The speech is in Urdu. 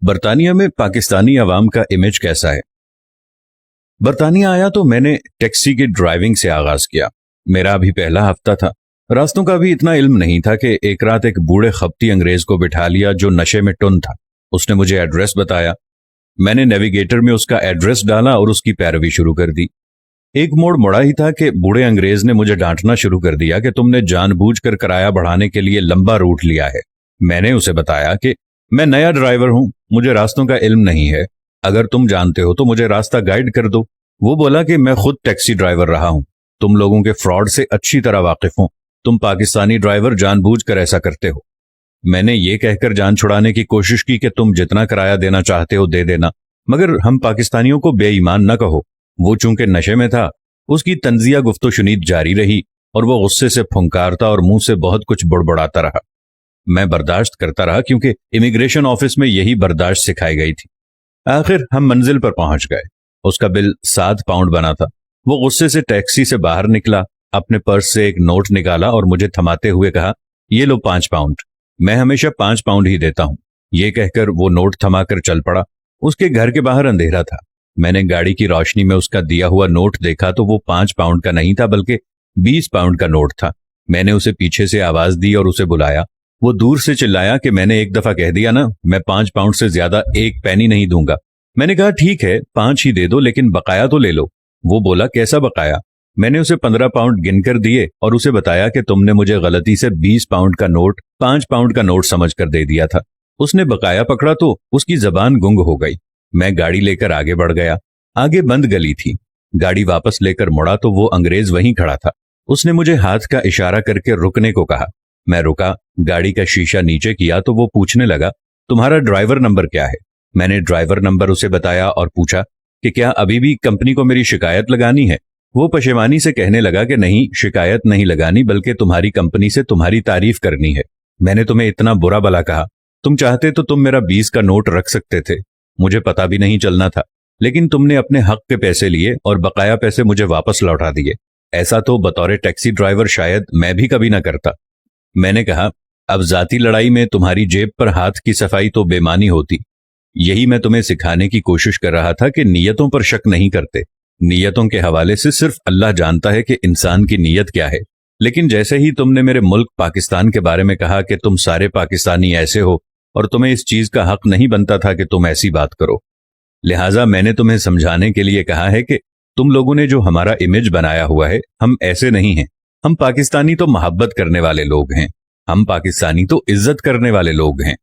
برطانیہ میں پاکستانی عوام کا امیج کیسا ہے؟ برطانیہ آیا تو میں نے ٹیکسی کی ڈرائیونگ سے آغاز کیا۔ میرا ابھی پہلا ہفتہ تھا، راستوں کا بھی اتنا علم نہیں تھا کہ ایک رات ایک بوڑھے خپتی انگریز کو بٹھا لیا جو نشے میں ٹن تھا۔ اس نے مجھے ایڈریس بتایا، میں نے نیویگیٹر میں اس کا ایڈریس ڈالا اور اس کی پیروی شروع کر دی۔ ایک موڑ مڑا ہی تھا کہ بوڑھے انگریز نے مجھے ڈانٹنا شروع کر دیا کہ تم نے جان بوجھ کر کرایہ بڑھانے کے لیے لمبا روٹ لیا ہے۔ میں نے اسے بتایا کہ میں نیا ڈرائیور ہوں، مجھے راستوں کا علم نہیں ہے، اگر تم جانتے ہو تو مجھے راستہ گائیڈ کر دو۔ وہ بولا کہ میں خود ٹیکسی ڈرائیور رہا ہوں، تم لوگوں کے فراڈ سے اچھی طرح واقف ہوں، تم پاکستانی ڈرائیور جان بوجھ کر ایسا کرتے ہو۔ میں نے یہ کہہ کر جان چھڑانے کی کوشش کی کہ تم جتنا کرایہ دینا چاہتے ہو دے دینا، مگر ہم پاکستانیوں کو بے ایمان نہ کہو۔ وہ چونکہ نشے میں تھا، اس کی طنزیہ گفت و شنید جاری رہی اور وہ غصے سے پھنکارتا اور منہ سے بہت کچھ بڑبڑاتا رہا۔ میں برداشت کرتا رہا کیونکہ امیگریشن آفس میں یہی برداشت سکھائی گئی تھی۔ آخر ہم منزل پر پہنچ گئے۔ اس کا بل 7 پاؤنڈ بنا تھا۔ وہ غصے سے ٹیکسی سے باہر نکلا، اپنے پرس سے ایک نوٹ نکالا اور مجھے تھماتے ہوئے کہا، یہ لو 5 پاؤنڈ، میں ہمیشہ 5 پاؤنڈ ہی دیتا ہوں۔ یہ کہہ کر وہ نوٹ تھما کر چل پڑا۔ اس کے گھر کے باہر اندھیرا تھا۔ میں نے گاڑی کی روشنی میں اس کا دیا ہوا نوٹ دیکھا تو وہ 5 پاؤنڈ کا نہیں تھا بلکہ 20 پاؤنڈ کا نوٹ تھا۔ میں نے اسے پیچھے سے آواز دی اور اسے بلایا۔ وہ دور سے چلایا کہ میں نے ایک دفعہ کہہ دیا نا، میں 5 پاؤنڈ سے زیادہ 1 پینی نہیں دوں گا۔ میں نے کہا ٹھیک ہے 5 ہی دے دو لیکن بقایا تو لے لو۔ وہ بولا کیسا بقایا؟ میں نے اسے 15 پاؤنڈ گن کر دیے اور اسے بتایا کہ تم نے مجھے غلطی سے 20 پاؤنڈ کا نوٹ 5 پاؤنڈ کا نوٹ سمجھ کر دے دیا تھا۔ اس نے بقایا پکڑا تو اس کی زبان گنگ ہو گئی۔ میں گاڑی لے کر آگے بڑھ گیا۔ آگے بند گلی تھی۔ گاڑی واپس لے کر مڑا تو وہ انگریز وہیں کھڑا تھا۔ اس نے مجھے ہاتھ کا اشارہ کر کے رکنے کو کہا۔ میں رکا، گاڑی کا شیشہ نیچے کیا تو وہ پوچھنے لگا، تمہارا ڈرائیور نمبر کیا ہے؟ میں نے ڈرائیور نمبر اسے بتایا اور پوچھا کہ کیا ابھی بھی کمپنی کو میری شکایت لگانی ہے؟ وہ پشیمانی سے کہنے لگا کہ نہیں، شکایت نہیں لگانی بلکہ تمہاری کمپنی سے تمہاری تعریف کرنی ہے۔ میں نے تمہیں اتنا برا بلا کہا، تم چاہتے تو تم میرا 20 کا نوٹ رکھ سکتے تھے، مجھے پتا بھی نہیں چلنا تھا، لیکن تم نے اپنے حق کے پیسے لیے اور بقایا پیسے مجھے واپس لوٹا دیے۔ ایسا تو بطور ٹیکسی ڈرائیور شاید میں بھی کبھی نہ کرتا۔ میں نے کہا، اب ذاتی لڑائی میں تمہاری جیب پر ہاتھ کی صفائی تو بے معنی ہوتی۔ یہی میں تمہیں سکھانے کی کوشش کر رہا تھا کہ نیتوں پر شک نہیں کرتے۔ نیتوں کے حوالے سے صرف اللہ جانتا ہے کہ انسان کی نیت کیا ہے، لیکن جیسے ہی تم نے میرے ملک پاکستان کے بارے میں کہا کہ تم سارے پاکستانی ایسے ہو اور تمہیں اس چیز کا حق نہیں بنتا تھا کہ تم ایسی بات کرو، لہٰذا میں نے تمہیں سمجھانے کے لیے کہا ہے کہ تم لوگوں نے جو ہمارا امیج بنایا ہوا ہے، ہم ایسے نہیں ہیں۔ ہم پاکستانی تو محبت کرنے والے لوگ ہیں، ہم پاکستانی تو عزت کرنے والے لوگ ہیں۔